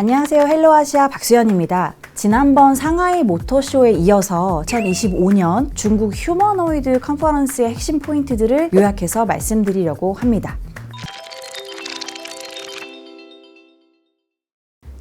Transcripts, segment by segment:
안녕하세요. 헬로아시아 박수연입니다. 지난번 상하이 모터쇼에 이어서 2025년 중국 휴머노이드 컨퍼런스의 핵심 포인트들을 요약해서 말씀드리려고 합니다.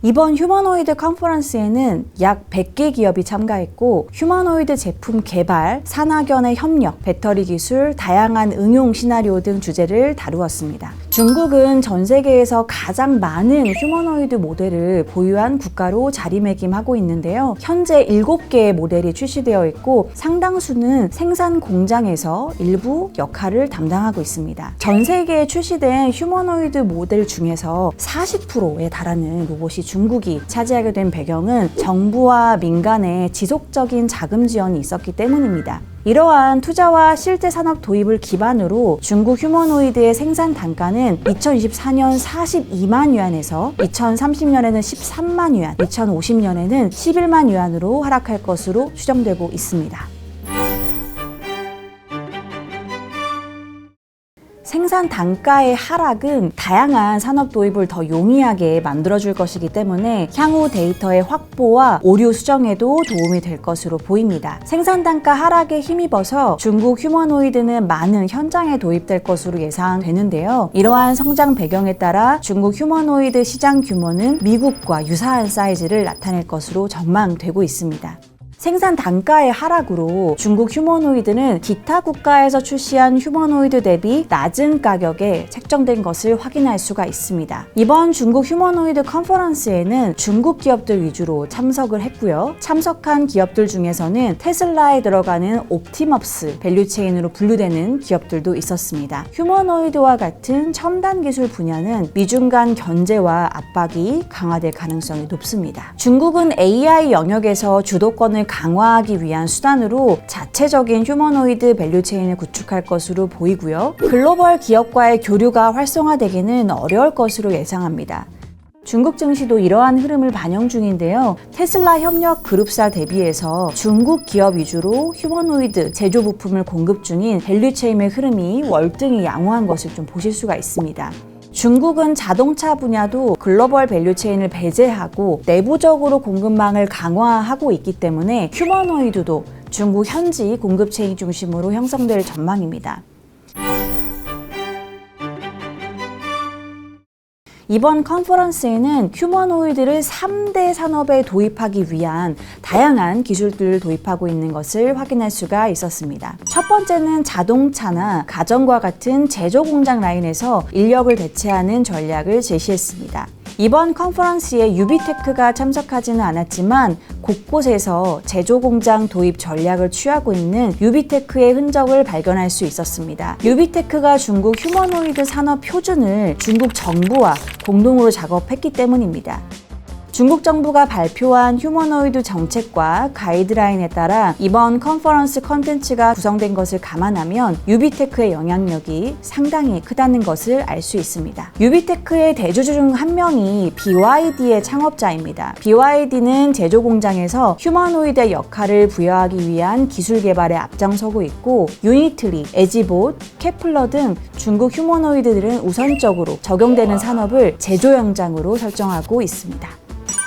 이번 휴머노이드 컨퍼런스에는 약 100개 기업이 참가했고 휴머노이드 제품 개발, 산학연의 협력, 배터리 기술, 다양한 응용 시나리오 등 주제를 다루었습니다. 중국은 전 세계에서 가장 많은 휴머노이드 모델을 보유한 국가로 자리매김하고 있는데요. 현재 7개의 모델이 출시되어 있고 상당수는 생산 공장에서 일부 역할을 담당하고 있습니다. 전 세계에 출시된 휴머노이드 모델 중에서 40%에 달하는 로봇이 중국이 차지하게 된 배경은 정부와 민간의 지속적인 자금 지원이 있었기 때문입니다. 이러한 투자와 실제 산업 도입을 기반으로 중국 휴머노이드의 생산 단가는 2024년 42만 유안에서 2030년에는 13만 유안, 2050년에는 11만 유안으로 하락할 것으로 추정되고 있습니다. 생산 단가의 하락은 다양한 산업 도입을 더 용이하게 만들어줄 것이기 때문에 향후 데이터의 확보와 오류 수정에도 도움이 될 것으로 보입니다. 생산 단가 하락에 힘입어서 중국 휴머노이드는 많은 현장에 도입될 것으로 예상되는데요. 이러한 성장 배경에 따라 중국 휴머노이드 시장 규모는 미국과 유사한 사이즈를 나타낼 것으로 전망되고 있습니다. 생산 단가의 하락으로 중국 휴머노이드는 기타 국가에서 출시한 휴머노이드 대비 낮은 가격에 책정된 것을 확인할 수가 있습니다. 이번 중국 휴머노이드 컨퍼런스에는 중국 기업들 위주로 참석을 했고요. 참석한 기업들 중에서는 테슬라에 들어가는 옵티머스 밸류체인으로 분류되는 기업들도 있었습니다. 휴머노이드와 같은 첨단 기술 분야는 미중 간 견제와 압박이 강화될 가능성이 높습니다. 중국은 AI 영역에서 주도권을 강화하기 위한 수단으로 자체적인 휴머노이드 밸류체인을 구축할 것으로 보이고요. 글로벌 기업과의 교류가 활성화되기는 어려울 것으로 예상합니다. 중국 증시도 이러한 흐름을 반영 중인데요. 테슬라 협력 그룹사 대비해서 중국 기업 위주로 휴머노이드 제조 부품을 공급 중인 밸류체인의 흐름이 월등히 양호한 것을 좀 보실 수가 있습니다. 중국은 자동차 분야도 글로벌 밸류체인을 배제하고 내부적으로 공급망을 강화하고 있기 때문에 휴머노이드도 중국 현지 공급체인 중심으로 형성될 전망입니다. 이번 컨퍼런스에는 휴머노이드를 3대 산업에 도입하기 위한 다양한 기술들을 도입하고 있는 것을 확인할 수가 있었습니다. 첫 번째는 자동차나 가전과 같은 제조 공장 라인에서 인력을 대체하는 전략을 제시했습니다. 이번 컨퍼런스에 유비테크가 참석하지는 않았지만 곳곳에서 제조공장 도입 전략을 취하고 있는 유비테크의 흔적을 발견할 수 있었습니다. 유비테크가 중국 휴머노이드 산업 표준을 중국 정부와 공동으로 작업했기 때문입니다. 중국 정부가 발표한 휴머노이드 정책과 가이드라인에 따라 이번 컨퍼런스 컨텐츠가 구성된 것을 감안하면 유비테크의 영향력이 상당히 크다는 것을 알 수 있습니다. 유비테크의 대주주 중 한 명이 BYD의 창업자입니다. BYD는 제조 공장에서 휴머노이드의 역할을 부여하기 위한 기술 개발에 앞장서고 있고 유니트리, 에지봇, 케플러 등 중국 휴머노이드들은 우선적으로 적용되는 산업을 제조 현장으로 설정하고 있습니다.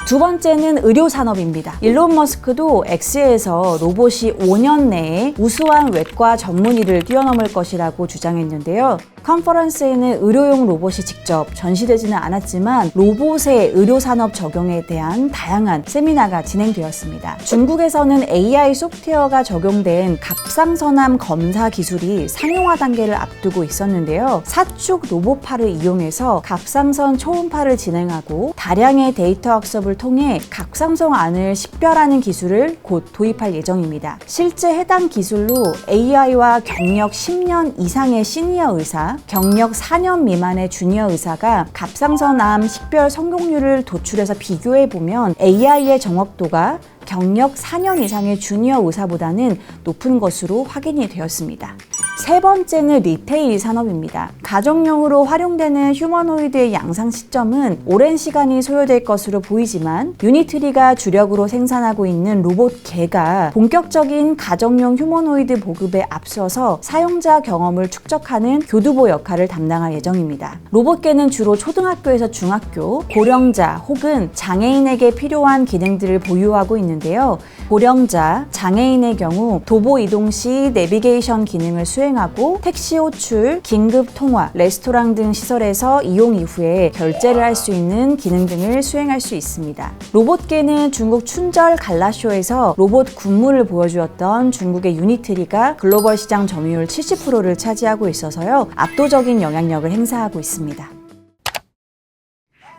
두 번째는 의료 산업입니다. 일론 머스크도 X에서 로봇이 5년 내에 우수한 외과 전문의를 뛰어넘을 것이라고 주장했는데요. 컨퍼런스에는 의료용 로봇이 직접 전시되지는 않았지만 로봇의 의료산업 적용에 대한 다양한 세미나가 진행되었습니다. 중국에서는 AI 소프트웨어가 적용된 갑상선암 검사 기술이 상용화 단계를 앞두고 있었는데요. 사축 로봇팔을 이용해서 갑상선 초음파를 진행하고 다량의 데이터 학습을 통해 갑상선 안을 식별하는 기술을 곧 도입할 예정입니다. 실제 해당 기술로 AI와 경력 10년 이상의 시니어 의사, 경력 4년 미만의 주니어 의사가 갑상선암 식별 성공률을 도출해서 비교해보면 AI의 정확도가 경력 4년 이상의 주니어 의사보다는 높은 것으로 확인이 되었습니다. 세 번째는 리테일 산업입니다. 가정용으로 활용되는 휴머노이드의 양상 시점은 오랜 시간이 소요될 것으로 보이지만 유니트리가 주력으로 생산하고 있는 로봇개가 본격적인 가정용 휴머노이드 보급에 앞서서 사용자 경험을 축적하는 교두보 역할을 담당할 예정입니다. 로봇개는 주로 초등학교에서 중학교, 고령자 혹은 장애인에게 필요한 기능들을 보유하고 있는데요. 고령자, 장애인의 경우 도보 이동 시 내비게이션 기능을 수행하고 택시 호출, 긴급 통화, 레스토랑 등 시설에서 이용 이후에 결제를 할 수 있는 기능 등을 수행할 수 있습니다. 로봇개는 중국 춘절 갈라쇼에서 로봇 군무를 보여주었던 중국의 유니트리가 글로벌 시장 점유율 70%를 차지하고 있어서요. 압도적인 영향력을 행사하고 있습니다.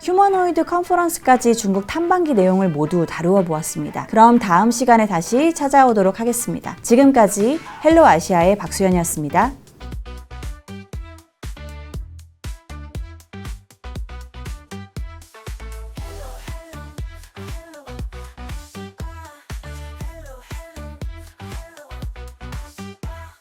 휴머노이드 컨퍼런스까지 중국 탐방기 내용을 모두 다루어 보았습니다. 그럼 다음 시간에 다시 찾아오도록 하겠습니다. 지금까지 헬로 아시아의 박수연이었습니다.